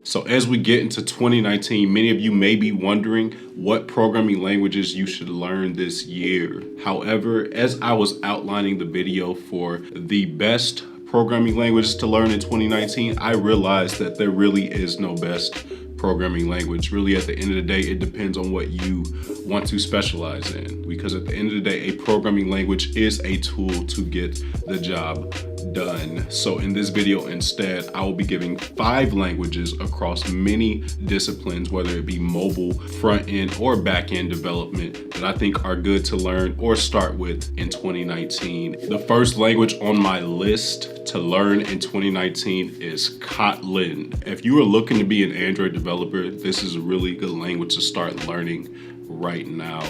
So as we get into 2019, many of you may be wondering what programming languages you should learn this year. However, as I was outlining the video for the best programming languages to learn in 2019, I realized that there really is no best programming language. Really, at the end of the day, it depends on what you want to specialize in, because at the end of the day, a programming language is a tool to get the job done. So in this video instead, I will be giving 5 languages across many disciplines, whether it be mobile, front end, or back end development, that I think are good to learn or start with in 2019. The first language on my list to learn in 2019 is Kotlin. If you are looking to be an Android developer, this is a really good language to start learning right now.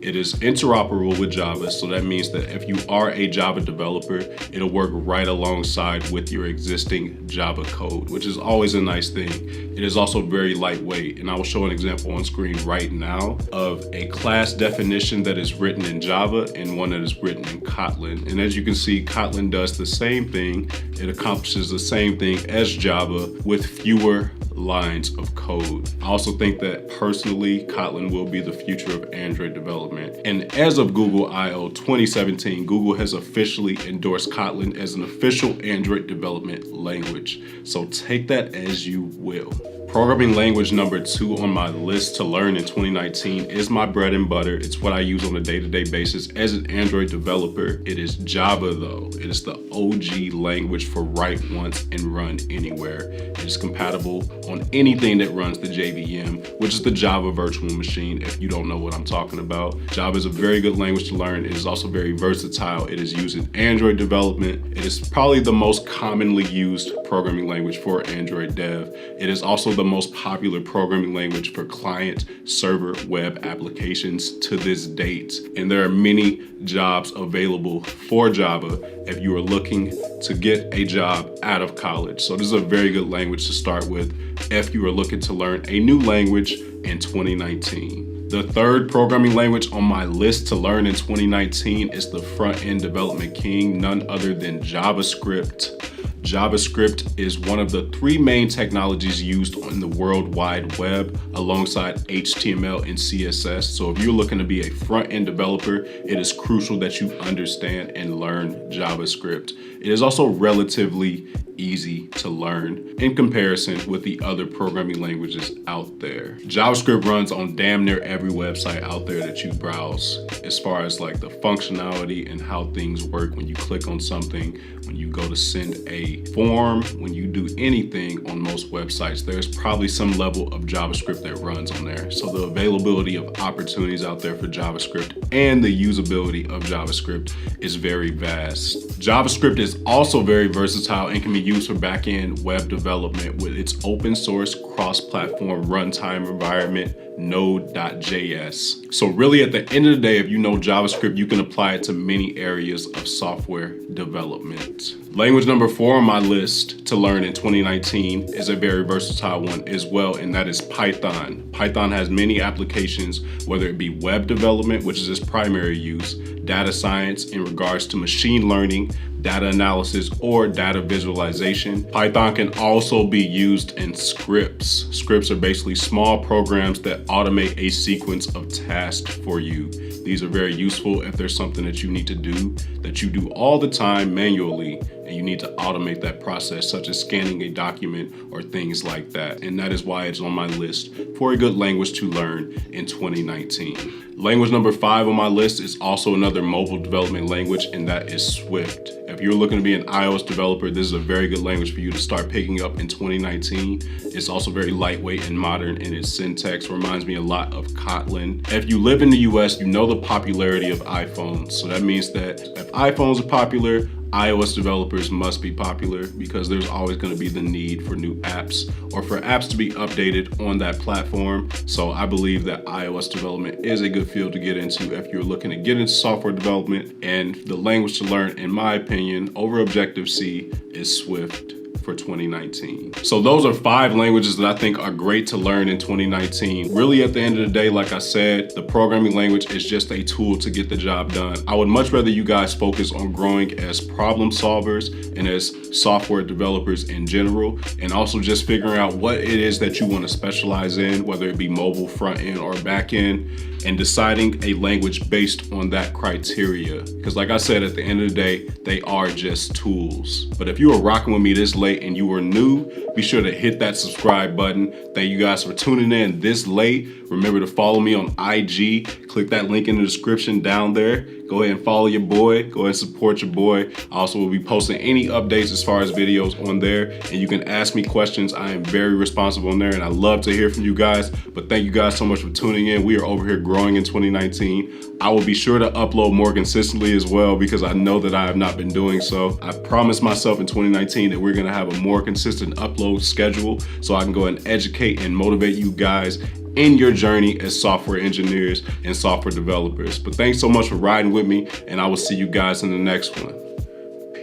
It is interoperable with Java, so that means that if you are a Java developer, it'll work right alongside with your existing Java code, which is always a nice thing. It is also very lightweight, and I will show an example on screen right now of a class definition that is written in Java and one that is written in Kotlin. And as you can see, Kotlin does the same thing. It accomplishes the same thing as Java with fewer lines of code. I also think that personally, Kotlin will be the future of Android development. And as of Google I/O 2017, Google has officially endorsed Kotlin as an official Android development language. So take that as you will. Programming language number 2 on my list to learn in 2019 is my bread and butter. It's what I use on a day-to-day basis as an Android developer. It is Java though. It is the OG language for write once and run anywhere. It is compatible on anything that runs the JVM, which is the Java virtual machine, if you don't know what I'm talking about. Java is a very good language to learn. It is also very versatile. It is used in Android development. It is probably the most commonly used programming language for Android dev. It is also the most popular programming language for client server web applications to this date. And there are many jobs available for Java if you are looking to get a job out of college. So this is a very good language to start with if you are looking to learn a new language in 2019. The third programming language on my list to learn in 2019 is the front-end development king, none other than JavaScript. JavaScript is one of the 3 main technologies used on the World Wide Web alongside HTML and CSS. So if you're looking to be a front-end developer, it is crucial that you understand and learn JavaScript. It is also relatively easy to learn in comparison with the other programming languages out there. JavaScript runs on damn near every website out there that you browse, as far as like the functionality and how things work when you click on something, when you go to send a form, when you do anything on most websites, there's probably some level of JavaScript that runs on there. So the availability of opportunities out there for JavaScript and the usability of JavaScript is very vast. JavaScript is also very versatile and can be used for back-end web development with its open source cross-platform runtime environment, Node.js. So really at the end of the day, if you know JavaScript, you can apply it to many areas of software development. Language number 4 on my list to learn in 2019 is a very versatile one as well, and that is Python. Python has many applications, whether it be web development, which is its primary use, data science in regards to machine learning, data analysis, or data visualization. Python can also be used in scripts. Scripts are basically small programs that automate a sequence of tasks for you. These are very useful if there's something that you need to do that you do all the time manually, and you need to automate that process, such as scanning a document or things like that. And that is why it's on my list for a good language to learn in 2019. Language number 5 on my list is also another mobile development language, and that is Swift. If you're looking to be an iOS developer, this is a very good language for you to start picking up in 2019. It's also very lightweight and modern, and its syntax reminds me a lot of Kotlin. If you live in the US, you know the popularity of iPhones. So that means that if iPhones are popular, iOS developers must be popular, because there's always going to be the need for new apps or for apps to be updated on that platform. So I believe that iOS development is a good field to get into if you're looking to get into software development. And the language to learn, in my opinion, over Objective-C is Swift for 2019. So those are 5 languages that I think are great to learn in 2019. Really, at the end of the day, like I said, the programming language is just a tool to get the job done. I would much rather you guys focus on growing as problem solvers and as software developers in general, and also just figuring out what it is that you want to specialize in, whether it be mobile, front end, or back end, and deciding a language based on that criteria. Because like I said, at the end of the day, they are just tools. But if you are rocking with me this late and you are new, be sure to hit that subscribe button. Thank you guys for tuning in this late. Remember to follow me on IG. Click that link in the description down there. Go ahead and follow your boy. Go ahead and support your boy. I also will be posting any updates as far as videos on there. And you can ask me questions. I am very responsive on there and I love to hear from you guys. But thank you guys so much for tuning in. We are over here growing in 2019. I will be sure to upload more consistently as well because I know that I have not been doing so. I promised myself in 2019 that we're gonna have a more consistent upload schedule so I can go and educate and motivate you guys in your journey as software engineers and software developers. But thanks so much for riding with me, and I will see you guys in the next one.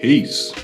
Peace.